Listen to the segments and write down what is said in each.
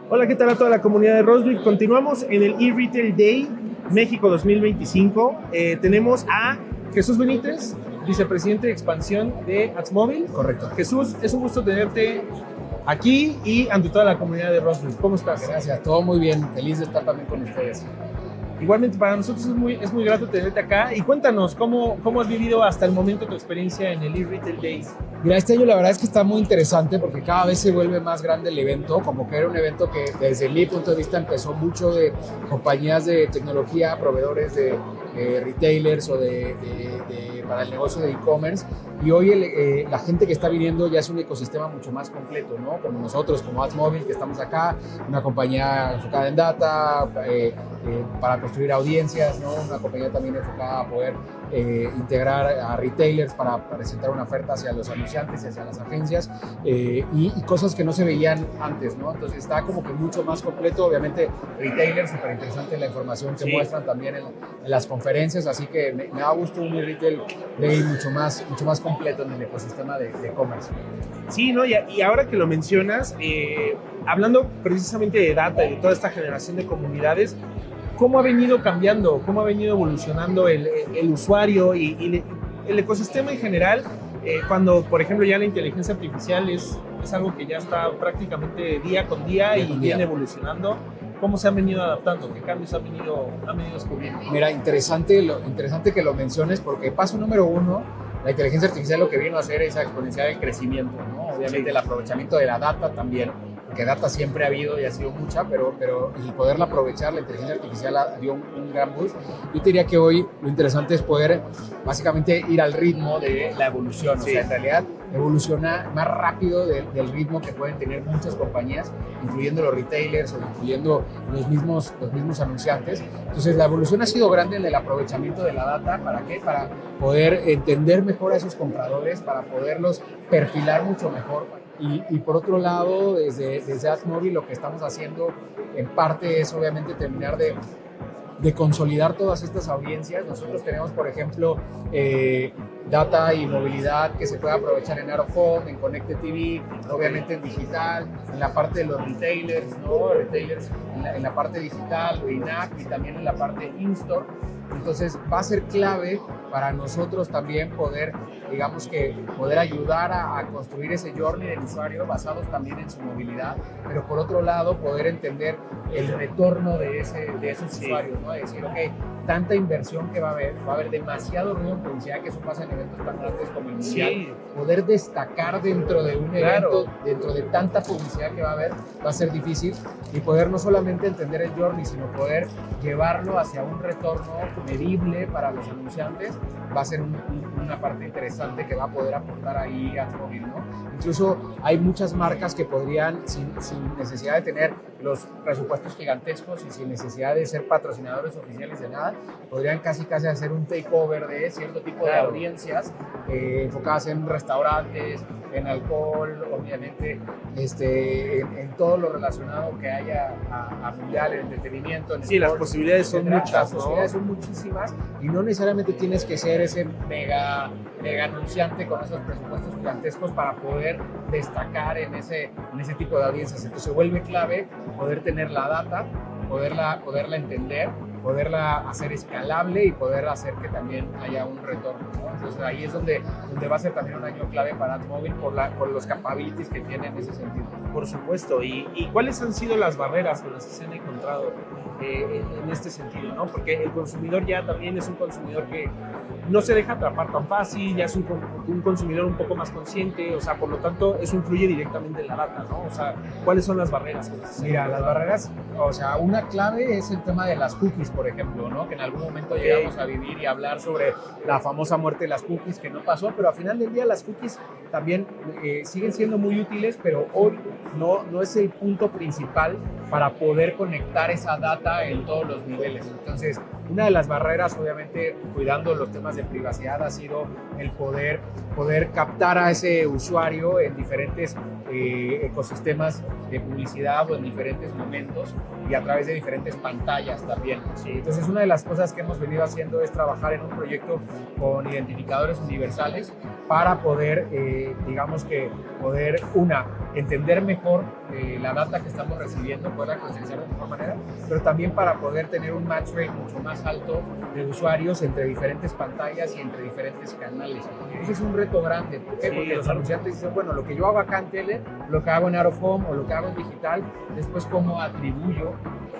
Hola, ¿qué tal a toda la comunidad de Roseville? Continuamos en el eRetail Day México 2025. Tenemos a Jesús Benítez, vicepresidente de expansión de AdsMóvil. Correcto. Jesús, es un gusto tenerte aquí y ante toda la comunidad de Roseville. ¿Cómo estás? Gracias, todo muy bien. Feliz de estar también con ustedes. Igualmente para nosotros es muy grato tenerte acá. Y cuéntanos, ¿cómo has vivido hasta el momento tu experiencia en el eRetail Day? Mira, este año la verdad es que está muy interesante porque cada vez se vuelve más grande el evento, como que era un evento que desde mi punto de vista empezó mucho de compañías de tecnología, proveedores de retailers o para el negocio de e-commerce, y hoy la gente que está viniendo ya es un ecosistema mucho más completo, ¿no? Como nosotros, como AdsMóvil, que estamos acá, una compañía enfocada en data, para construir audiencias, ¿no? Una compañía también enfocada a poder integrar a retailers para presentar una oferta hacia los anunciantes y hacia las agencias, y cosas que no se veían antes, ¿no? Entonces está como que mucho más completo. Obviamente retailers, súper interesante la información que muestran también en las conferencias, así que me da gusto un retail day mucho más completo en el ecosistema de e-commerce. Sí, ¿no? Y ahora que lo mencionas, hablando precisamente de data y de toda esta generación de comunidades, ¿cómo ha venido cambiando, cómo ha venido evolucionando el usuario y el ecosistema en general? Cuando, por ejemplo, ya la inteligencia artificial es algo que ya está prácticamente día con día y viene evolucionando. ¿Cómo se han venido adaptando? ¿Qué cambios han venido descubriendo? Mira, interesante que lo menciones, porque paso número uno, la inteligencia artificial lo que vino a hacer es a exponenciar el crecimiento, ¿no? Obviamente el aprovechamiento de la data también, porque data siempre ha habido y ha sido mucha, pero el poderla aprovechar, la inteligencia artificial dio un gran boost. Yo te diría que hoy lo interesante es poder básicamente ir al ritmo de la evolución, o sea, en realidad evoluciona más rápido del ritmo que pueden tener muchas compañías, incluyendo los retailers o incluyendo los mismos anunciantes. Entonces la evolución ha sido grande en el aprovechamiento de la data. ¿Para qué? Para poder entender mejor a esos compradores, para poderlos perfilar mucho mejor. Y por otro lado, desde AdsMóvil lo que estamos haciendo en parte es obviamente terminar de consolidar todas estas audiencias. Nosotros tenemos, por ejemplo, data y movilidad que se puede aprovechar en Out-of-Home, en Connected TV, obviamente en digital, en la parte de los retailers, ¿no? Retailers en la parte digital o in-app, y también en la parte in-store. Entonces va a ser clave para nosotros también poder ayudar a construir ese journey del usuario basados también en su movilidad, pero por otro lado poder entender el retorno de esos usuarios, ¿no? Es decir, ok, tanta inversión que va a haber demasiado ruido en publicidad, que eso pasa en eventos tan grandes como el Mundial. Poder destacar dentro de un evento, dentro de tanta publicidad que va a haber, va a ser difícil, y poder no solamente entender el journey, sino poder llevarlo hacia un retorno medible para los anunciantes, va a ser una parte interesante que va a poder aportar ahí a AdsMóvil, ¿no? Incluso hay muchas marcas que podrían, sin necesidad de tener los presupuestos gigantescos y sin necesidad de ser patrocinadores oficiales de nada, podrían casi hacer un takeover de cierto tipo de audiencias enfocadas en restaurantes, en alcohol, obviamente, en todo lo relacionado que haya a mundial, en entretenimiento, en sports, las posibilidades son muchas, las posibilidades son muchísimas, y no necesariamente tienes que ser ese mega anunciante con esos presupuestos gigantescos para poder destacar en ese tipo de audiencias. Entonces se vuelve clave poder tener la data, poderla entender, poderla hacer escalable y poder hacer que también haya un retorno, ¿no? Entonces ahí es donde va a ser también un año clave para AdsMóvil por los capabilities que tiene en ese sentido. Por supuesto. ¿Y cuáles han sido las barreras con las que se han encontrado en este sentido, ¿no? Porque el consumidor ya también es un consumidor que no se deja atrapar tan fácil, ya es un consumidor un poco más consciente, o sea, por lo tanto, eso influye directamente en la data, ¿no? O sea, ¿cuáles son las barreras? Mira, las barreras, o sea, una clave es el tema de las cookies, por ejemplo, ¿no? Que en algún momento llegamos a vivir y hablar sobre la famosa muerte de las cookies, que no pasó, pero al final del día las cookies también siguen siendo muy útiles, pero hoy no es el punto principal para poder conectar esa data en todos los niveles. Entonces, una de las barreras, obviamente, cuidando los temas de privacidad, ha sido el poder captar a ese usuario en diferentes ecosistemas de publicidad o en diferentes momentos y a través de diferentes pantallas también. Sí. Entonces, una de las cosas que hemos venido haciendo es trabajar en un proyecto con identificadores universales para poder, entender mejor la data que estamos recibiendo, poderla contextualizar de mejor manera, pero también para poder tener un match rate mucho más alto de usuarios entre diferentes pantallas y entre diferentes canales. Ese es un reto grande. ¿Por qué? Porque los anunciantes dicen, bueno, lo que yo hago acá en tele, lo que hago en out of home o lo que hago en digital, después cómo atribuyo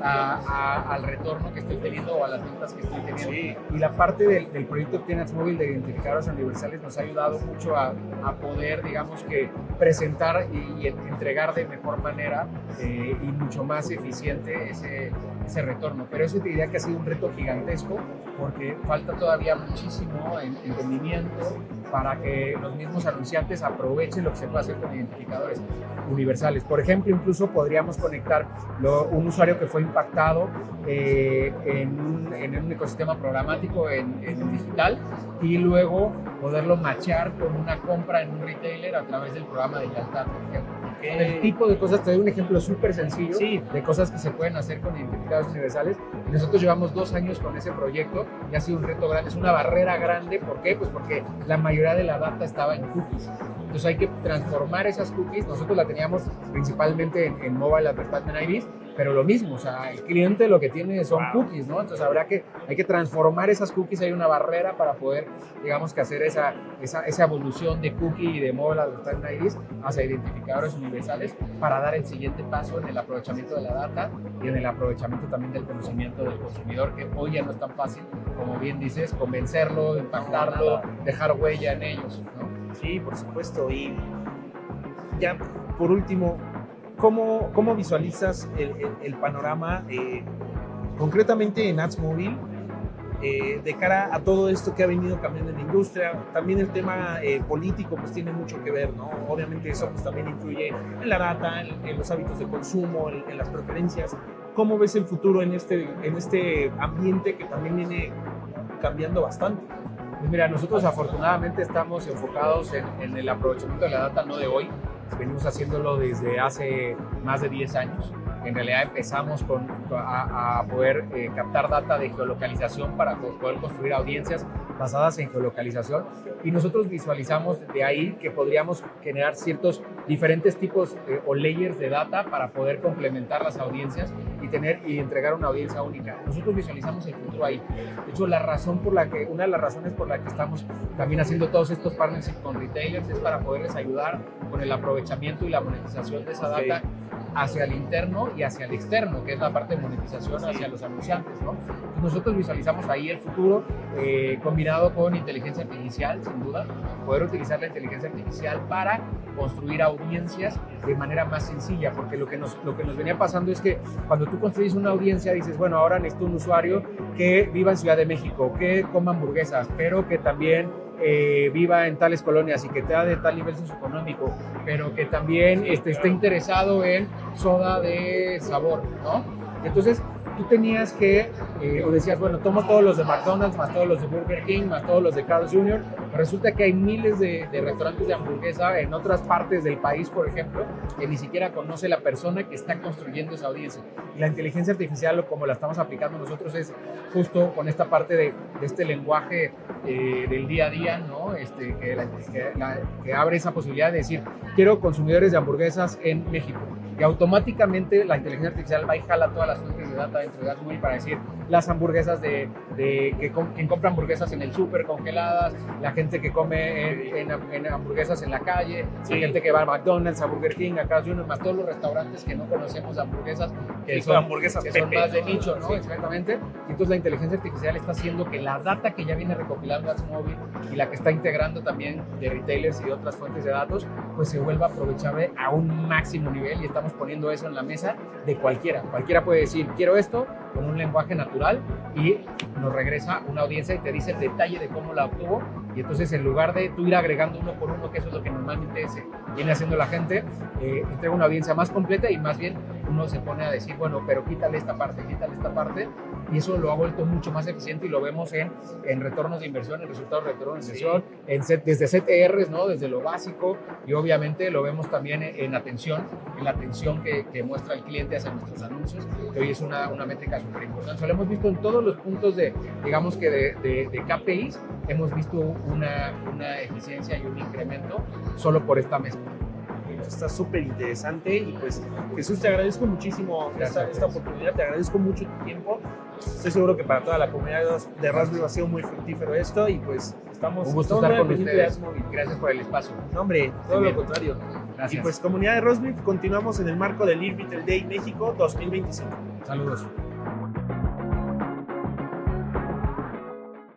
al retorno que estoy teniendo o a las ventas que estoy teniendo. Sí. Y la parte del proyecto que tiene Adsmobile de identificadores universales nos ha ayudado mucho a poder, digamos que, presentar y entregar de mejor manera y mucho más eficiente ese retorno. Pero eso te diría que ha sido un reto gigantesco porque falta todavía muchísimo entendimiento para que los mismos anunciantes aprovechen lo que se puede hacer con identificadores universales. Por ejemplo, incluso podríamos conectar un usuario que fue impactado en un ecosistema programático en digital y luego poderlo matchar con una compra en un retailer a través del programa de lealtad, por ejemplo. El tipo de cosas, te doy un ejemplo súper sencillo de cosas que se pueden hacer con identificadores universales. Y nosotros llevamos 2 años con ese proyecto y ha sido un reto grande, es una barrera grande. ¿Por qué? Pues porque la mayoría de la data estaba en cookies. Entonces hay que transformar esas cookies. Nosotros la teníamos principalmente en Mobile Advertisement IDs, pero lo mismo, o sea, el cliente lo que tiene son cookies, ¿no? Entonces hay que transformar esas cookies, hay una barrera para poder, digamos que hacer esa evolución de cookie y de Mobile Advertisement IDs hacia identificadores universales para dar el siguiente paso en el aprovechamiento de la data y en el aprovechamiento también del conocimiento del consumidor, que hoy ya no es tan fácil, como bien dices, convencerlo, impactarlo, dejar huella en ellos, ¿no? Sí, por supuesto. Y ya, por último, ¿cómo visualizas el panorama concretamente en Adsmobile de cara a todo esto que ha venido cambiando en la industria? También el tema político pues tiene mucho que ver, ¿no? Obviamente eso pues también influye en la data, en los hábitos de consumo, en las preferencias. ¿Cómo ves el futuro en este ambiente que también viene cambiando bastante? Pues mira, nosotros afortunadamente estamos enfocados en el aprovechamiento de la data, no de hoy. Venimos haciéndolo desde hace más de 10 años. En realidad empezamos a poder captar data de geolocalización para poder construir audiencias basadas en geolocalización, y nosotros visualizamos de ahí que podríamos generar ciertos diferentes tipos o layers de data para poder complementar las audiencias y entregar una audiencia única. Nosotros visualizamos el futuro ahí. De hecho, una de las razones por la que estamos también haciendo todos estos partnerships con retailers es para poderles ayudar con el aprovechamiento y la monetización de esa data hacia el interno y hacia el externo, que es la parte de monetización hacia los anunciantes, ¿no? Entonces nosotros visualizamos ahí el futuro combinado con inteligencia artificial, sin duda, poder utilizar la inteligencia artificial para construir audiencias de manera más sencilla, porque lo que nos venía pasando es que cuando tú construyes una audiencia dices, bueno, ahora necesito un usuario que viva en Ciudad de México, que coma hamburguesas, pero que también viva en tales colonias y que sea de tal nivel socioeconómico, pero que también esté interesado en soda de sabor, ¿no? Entonces tú tenías que, o decías, bueno, tomo todos los de McDonald's, más todos los de Burger King, más todos los de Carl's Jr., pero resulta que hay miles de restaurantes de hamburguesa en otras partes del país, por ejemplo, que ni siquiera conoce la persona que está construyendo esa audiencia. Y la inteligencia artificial, como la estamos aplicando nosotros, es justo con esta parte de este lenguaje del día a día, ¿no? Que abre esa posibilidad de decir, quiero consumidores de hamburguesas en México. Y automáticamente la inteligencia artificial va y jala todas las fuentes de data dentro de Adsmobile para decir las hamburguesas quien compra hamburguesas en el súper congeladas, la gente que come en hamburguesas en la calle, la gente que va a McDonald's, a Burger King, a Carl's Jr., más todos los restaurantes que no conocemos de hamburguesas, que son más de nicho, ¿no? Sí. Exactamente. Y entonces la inteligencia artificial está haciendo que la data que ya viene recopilando Adsmobile y la que está integrando también de retailers y de otras fuentes de datos, pues se vuelva aprovechable a un máximo nivel, y estamos poniendo eso en la mesa de cualquiera. Cualquiera puede decir, quiero esto, con un lenguaje natural, y nos regresa una audiencia y te dice el detalle de cómo la obtuvo. Y entonces, en lugar de tú ir agregando uno por uno, que eso es lo que normalmente viene haciendo la gente, entrega una audiencia más completa, y más bien uno se pone a decir, bueno, pero quítale esta parte, y eso lo ha vuelto mucho más eficiente, y lo vemos en retornos de inversión, en resultados de retorno de inversión, desde CTRs, ¿no? Desde lo básico, y obviamente lo vemos también en la atención que muestra el cliente hacia nuestros anuncios, que hoy es una métrica súper importante. Lo hemos visto en todos los puntos de KPIs, hemos visto una eficiencia y un incremento solo por esta mezcla. está súper interesante y pues Jesús, te agradezco muchísimo esta oportunidad, te agradezco mucho tu tiempo. Estoy seguro que para toda la comunidad de Raspberry ha sido muy fructífero esto y pues estamos... Un gusto estar con ustedes. Gracias por el espacio. No, hombre, todo lo contrario. Gracias. Y pues comunidad de Raspberry, continuamos en el marco del Lead Retail Day México 2025. Saludos.